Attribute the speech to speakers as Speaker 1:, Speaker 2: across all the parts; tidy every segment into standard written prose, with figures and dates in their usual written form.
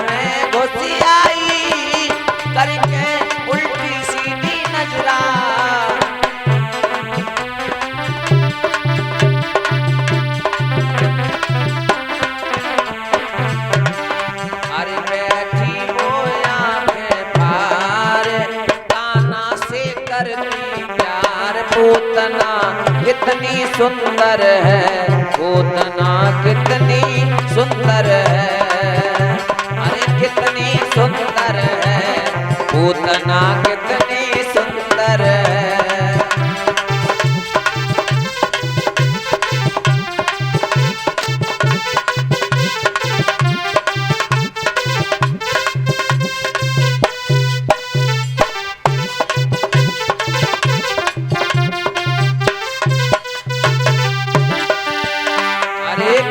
Speaker 1: में घुसी आई करके उल्टी सीधी नजरा। अरे बैठी वो आंखें फार काना से करती प्यार। पूतना कितनी सुंदर है, पूतना कितनी सुंदर है, अरे कितनी सुंदर है, पूतना कितनी सुंदर है।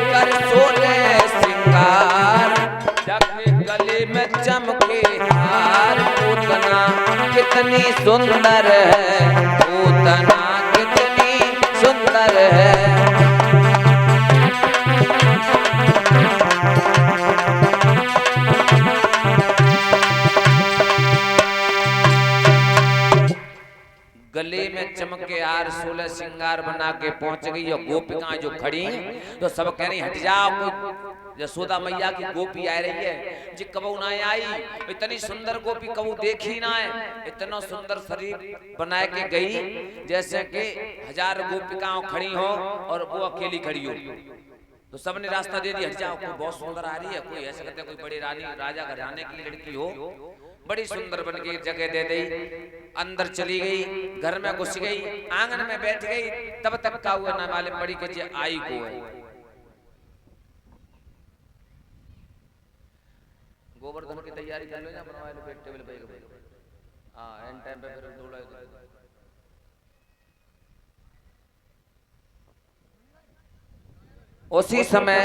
Speaker 1: कर सोले सिंगार गले में चमके हार। पूतना कितनी सुंदर है, पूतना कितनी सुंदर है। गले में चमके हार 16 श्रृंगार बना के पहुंच गई और गोपिकाएं जो खड़ी तो सब कह रही हट जाओ, कोई यशोदा मैया की गोपी आ रही है जी, कबू ना आई, इतनी सुंदर गोपी कबू देखी ना है। इतना सुंदर शरीर बना के गई जैसे कि 1000 गोपिकाओं खड़ी हो और वो अकेली खड़ी हो। तो सबने रास्ता दे दिया, हट जाओ, कोई बहुत सुंदर आ रही है, कोई ऐसा कहते कोई बड़ी रानी राजा घराने की लड़की हो, बड़ी सुंदर बन के जगह दे दी। अंदर चली गई, घर में घुस गई, आंगन में बैठ गई। तब तक का हुआ ना मालूम पड़ी कि आई को है। गोवर्धन की तैयारी कर लो ना, बनवा लो टेबल पे। हां एंड टाइम पे फिर थोड़ा उसी समय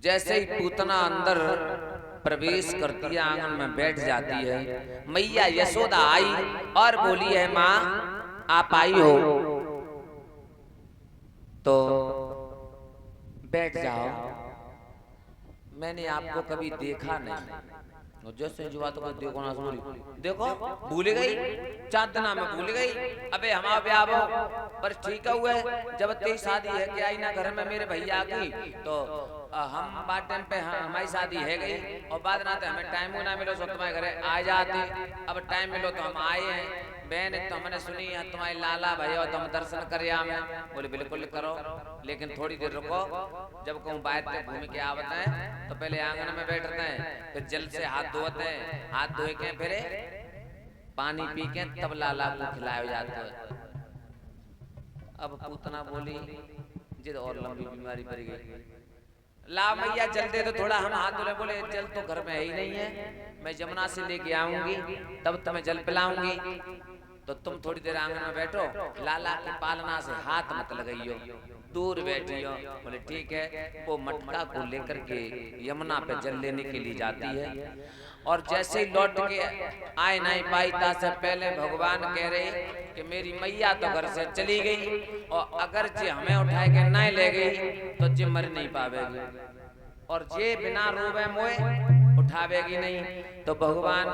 Speaker 1: जैसे ही पूतना अंदर प्रवेश करती है, आंगन में बैठ जाती है, मैया यशोदा आई और बोली है माँ आप आई हो तो बैठ जाओ, मैंने आपको कभी देखा नहीं। जैसे जो बात को देखो ना सुनी, देखो भूल गई, 4 दिन में भूल गई। अबे हमारा ब्याह पर ठीक हुआ है, जब तेरी शादी है कि आई ना घर में मेरे भैया की, तो हम बात टाइम पे हमारी शादी है गई और बाद ना तो हमें टाइम ना मिलो तो तुम्हारे घरे आ जाते। अब टाइम मिलो तो हम आए हैं। बहन तो हमने सुनी है तुम्हारी लाला भैया और तुम दर्शन करे आवे। बोले बिल्कुल करो, लेकिन थोड़ी देर रुको, जब कहूँ बाहर से घूम के आवते हैं तो पहले आंगन में बैठते हैं, फिर जल से हाथ धोते हैं, हाथ धोए के फिर पानी पी के तब लाला को खिलाया जाता है। अब पूतना बोली जिद और लंबी बीमारी पड़ गई, ला मैया जल दे तो थोड़ा हम हाथ धोले। बोले जल तो घर में है ही नहीं है, मैं जमुना से लेके आऊंगी तब तुम्हें जल पिलाऊंगी, तो तुम थोड़ी देर आंगन में बैठो, लाला की पालना से हाथ मत लगाइयो, दूर बैठियो। बोले ठीक है। वो मटका को लेकर के यमुना पे जल लेने के लिए जाती है और जैसे ही लौट के आए नहीं पाई ता से पहले भगवान कह रहे कि मेरी मैया तो घर से चली गई और अगर जे हमें उठाए के नहीं ले गई तो जे मर नहीं पावेगी और जे बिना रोवे मोए उठावेगी नहीं। तो भगवान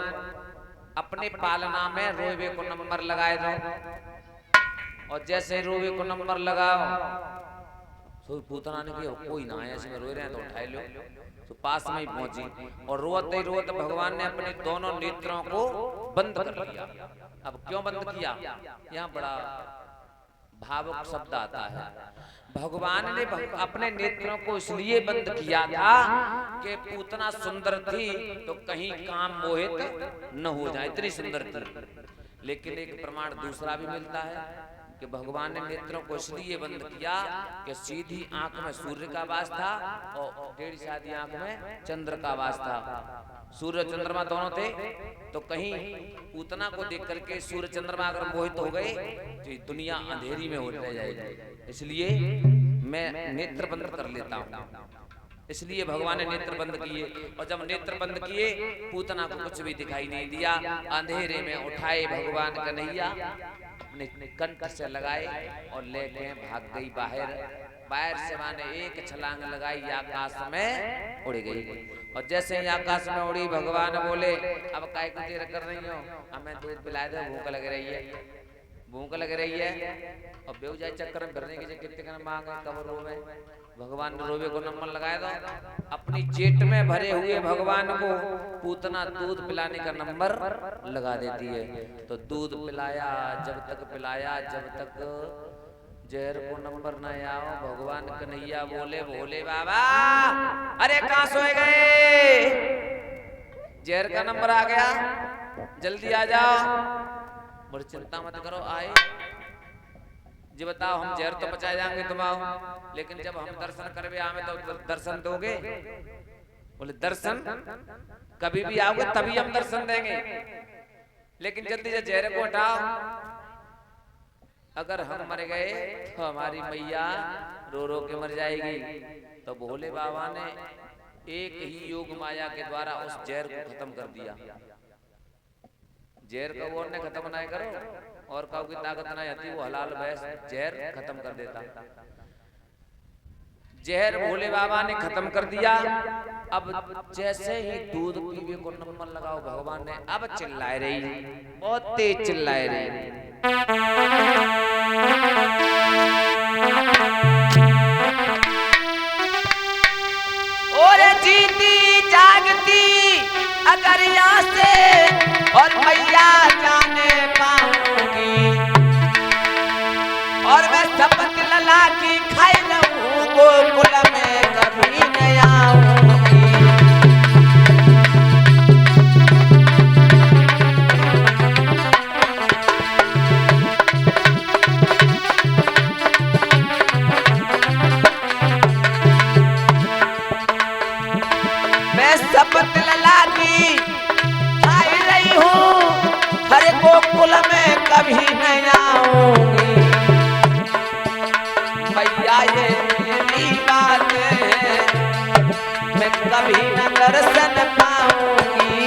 Speaker 1: अपने पालना में रोवे को नंबर लगाए दो और जैसे रोवे को नंबर लगाओ तो पूतना ने किया कोई ना है, इसमें रो रहे हैं तो उठाए लो। तो पास में ही पहुंची और रोते ही रोते भगवान ने अपने दोनों नेत्रों को बंद कर लिया। अब क्यों बंद किया, यहाँ बड़ा भावुक शब्द आता है। भगवान ने अपने नेत्रों को इसलिए बंद किया था कि पूतना सुंदर थी तो कहीं काम मोहित न हो जाए, इतनी सुंदर थी। लेकिन एक प्रमाण दूसरा भी मिलता है कि भगवान ने नेत्रों को इसलिए बंद किया कि सीधी आंख में सूर्य का वास था और टेढ़ी सादी आंख में चंद्र का वास था। सूर्य चंद्रमा दोनों थे, तो कहीं पूतना को देख करके सूर्य चंद्रमा अगर मोहित हो गए तो दुनिया अंधेरी में हो जाएगी। इसलिए मैं नेत्र बंद कर लेता हूँ, इसलिए भगवान ने नेत्र बंद किए। और जब नेत्र बंद किए पूतना को कुछ भी दिखाई नहीं दिया। अंधेरे में उठाए भगवान कन्हैया, अपने कंठ से लगाए और लेके भाग गई बाहर। पैर से माने एक छलांग लगाई, आकाश में उड़ गई। और जैसे ही आकाश में उड़ी, भगवान बोले अब काय की देर कर रही हो, हमें दूध पिला दो, भूख लग रही है, भूख लग रही है। और बेवजाय चक्कर में फिरने की कितने का मांगे, कब रोवे। भगवान ने रोवे को नंबर लगाया दो, अपनी चेट में भरे हुए भगवान को पूतना दूध पिलाने का नंबर लगा देती है। तो दूध पिलाया, जब तक पिलाया, जब तक जहर को नंबर न आओ, भगवान कन्हैया बोले भोले बाबा अरे कहाँ सोए गए, जहर का नंबर आ गया, जल्दी आ जाओ। बोले चिंता मत करो, आए जी, बताओ हम जहर तो बचा जाएंगे तुम्हारा, लेकिन जब हम दर्शन करवे आवे तो दर्शन दोगे। बोले दर्शन कभी भी आओगे तभी हम दर्शन देंगे, लेकिन जल्दी से जहर को हटाओ। अगर हम मर गए तो हमारी मैया रो रो के मर जाएगी। तो भोले बाबा ने एक ही योग माया के द्वारा उस जहर को खत्म कर दिया। जहर का वो ने खत्म ना करो, और काऊ की ताकत ना आती, वो हलाल भैंस जहर खत्म कर देता। जहर भोले बाबा ने खत्म कर दिया। अब जैसे ही दूध पीवे को नंबर लगाओ, भगवान ने अब चिल्लाए रही, बहुत तेज चिल्लाए रही। और जीती जागती अगर यहाँ से और मैया जाने पाऊंगी, और मैं शपथ लला की खाई लूं, गोकुल में कभी न आऊंगी। मैं शपथ लला की खाई रही हूँ, हर गोकुल में कभी न आऊंगी। मैया ये मेरी बात है, मैं कभी न दर्शन पाऊंगी।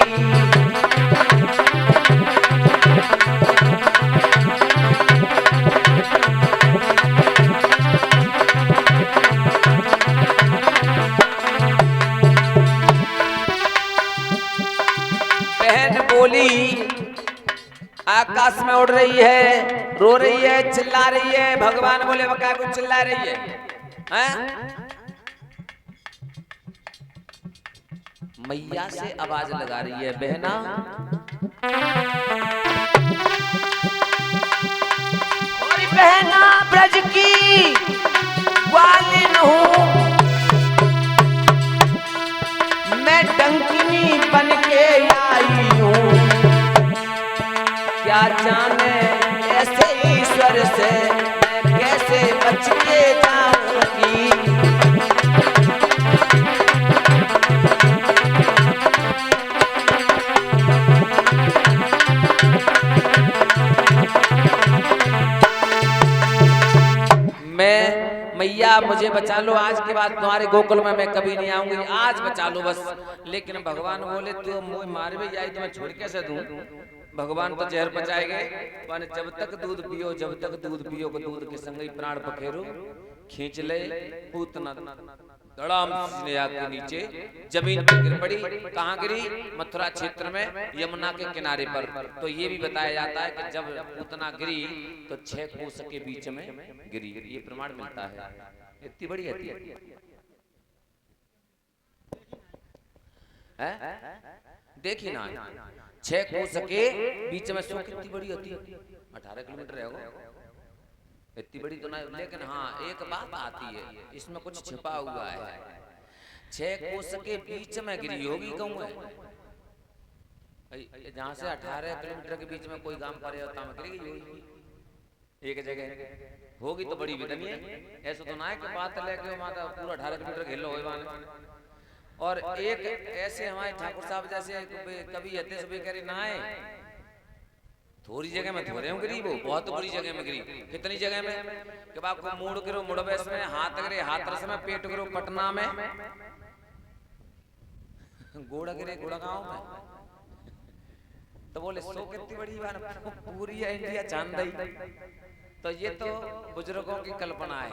Speaker 1: बहन बोली आकाश में उड़ रही है, रो रही है, चिल्ला रही है। भगवान बोले बका कुछ चिल्ला रही है, हैं? मैया से आवाज लगा रही है, बहना और बहना ब्रज की ग्वालिन हूँ मैं, डंकिनी बन के आई हूँ। क्या जाने ऐसे ईश्वर से मैं कैसे बच के जाऊंगी। मैया मुझे बचा लो, आज के बाद तुम्हारे गोकुल में मैं कभी नहीं आऊंगी, आज बचा लो बस। लेकिन भगवान बोले तो मुझे मार भी जाए तो मैं छोड़ कैसे दूं। भगवान तो जहर बचाएंगे, माने जब तक दूध पियो, जब तक दूध पियो को दूध के संग ही प्राण पखेरु खींच ले। पूतना धड़ाम से आके नीचे जमीन पर गिर पड़ी। कहाँ गिरी? मथुरा क्षेत्र में यमुना के किनारे पर। तो ये भी बताया जाता है कि जब पूतना गिरी तो 6 कोस के बीच में गिरी, ये प्रमाण मिलता है। इतनी बड़ी है देखी ना, 6 कोस के बीच में सो कितनी बड़ी होती है, 18 किलोमीटर है, इतनी बड़ी तो नहीं। लेकिन हाँ एक बात आती है, इसमें कुछ छिपा हुआ है। 6 कोस के बीच में गिरी होगी, कहूँ जहाँ से 18 किलोमीटर के बीच में कोई गांव पड़े होता में गिरी होगी एक जगह होगी, तो बड़ी विधनी है। ऐसा तो ना है कि बात लेके माता पूरा 18 किलोमीटर खेलो हो। और एक ऐसे हमारे ठाकुर साहब जैसे कभी हते सुबह कह रही नहाए, थोड़ी जगह में थोड़े हूँ गिरी, वो बहुत बड़ी जगह में गिरी। कितनी जगह में कि आपको मुड़ गिरो मुड़बेस में, हाथ गिरे हाथरस में, पेट गिरो पटना में, गोड़ा गिरे गुड़गांव में। तो बोले सो कितनी बड़ी बात, पूरी है इंडिया चांद। तो ये तो बुजुर्गों की कल्पना है।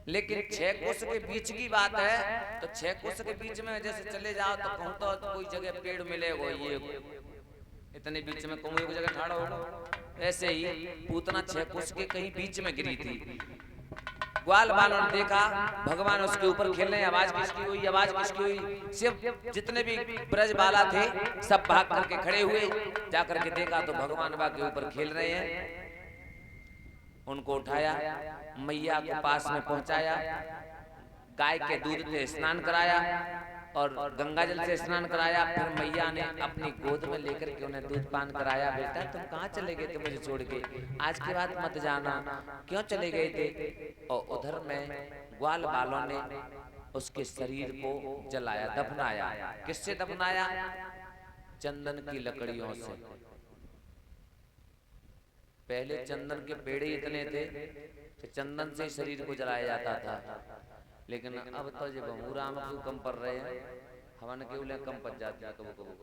Speaker 1: लेकिन 6 कोस के बीच की बात है, तो 6 कोस के बीच में जैसे चले जाओ तो कहूँ तो कोई जगह पेड़ मिलेगा, ये इतने बीच में कहूँ एक जगह ठाड़ा होगा। ऐसे ही पूतना 6 कोस के कहीं बीच में गिरी थी। ग्वाल बालों ने देखा भगवान उसके ऊपर खेल रहे हैं, आवाज किसकी हुई, आवाज किसकी हुई। सिर्फ जितने भी ब्रज बाला थे सब भाग करके खड़े हुए, जाकर के देखा तो भगवान बा के ऊपर खेल रहे हैं। उनको उठाया, मैया को पास में पहुंचाया, गाय के दूध से स्नान कराया और गंगा जल से स्नान कराया। फिर मैया ने अपनी गोद में लेकर के उन्हें दूध पान कराया। बेटा तुम कहाँ चले गए थे मुझे छोड़ के, आज के बाद मत जाना, क्यों चले गए थे। और उधर में ग्वाल बालों ने उसके शरीर को जलाया, दफनाया। किससे दफनाया? चंदन की लकड़ियों से। पहले चंदन के पेड़ इतने थे कि चंदन से शरीर को जलाया जाता था, लेकिन अब तो जब राम क्यों कम पड़ रहे हैं, हवन के उले कम पड़ जाती है कबू कबू।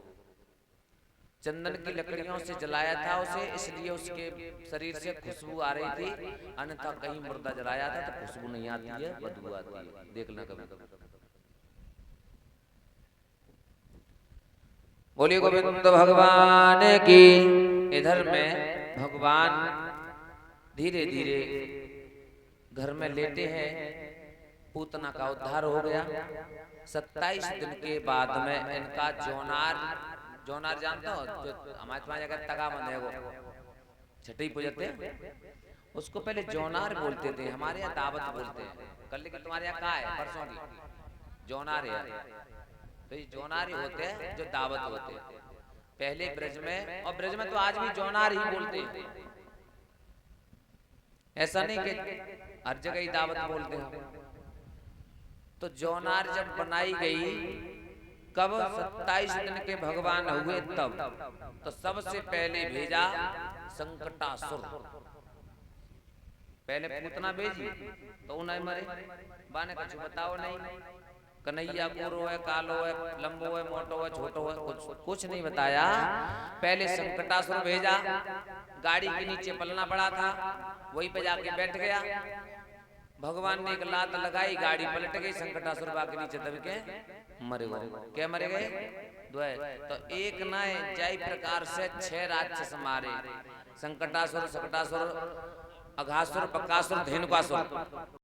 Speaker 1: चंदन की लकड़ियों से जलाया था उसे, इसलिए उसके शरीर से खुशबू आ रही थी, अन्यथा कहीं मुर्दा जलाया था तो खुशबू नहीं आती है, बदबू आती है। देखना कभी। बोलिए गोविंद भगवान की। इधर में भगवान धीरे धीरे घर में लेटे हैं। पूतना का उद्धार हो गया। 27 दिन के बाद में इनका जोनार, जोनार जानते हो जो हमारे पास जगह तगा बंधे वो छठी पूजते, उसको पहले जोनार बोलते थे, हमारे यहाँ दावत बोलते हैं। कल लेकिन तुम्हारे यहाँ कहाँ है? परसों की जोनार है। तो ये जोनार ही होते हैं जो दावत होते हैं पहले ब्रज में, और ब्रज में तो आज भी जोनार ही बोलते हैं। ऐसा नहीं कि हर जगह ही दावत बोलते हैं। तो जोनार जब बनाई गई, कब? 27 दिन के भगवान हुए तब। तो सबसे पहले भेजा संकटासुर। पहले पूतना भेजी तो उन्हें मरे, बाने कुछ बताओ नहीं। कन्हैया गोरो है, कालो है, लंबो है, मोटो है, छोटो है, कुछ नहीं बताया। पहले संकटासुर भेजा, गाड़ी के नीचे पलना पड़ा था, वहीं पे जाके बैठ गया। भगवान ने एक लात लगाई, गाड़ी पलट गई, संकटासुर के नीचे दब के मर गए। क्या मर गए? द्वय। तो एक नए जय प्रकार से 6 राक्षस मारे, संकटासुर, सकटासुर, अघासुर, बकासुर, धेनुकासुर।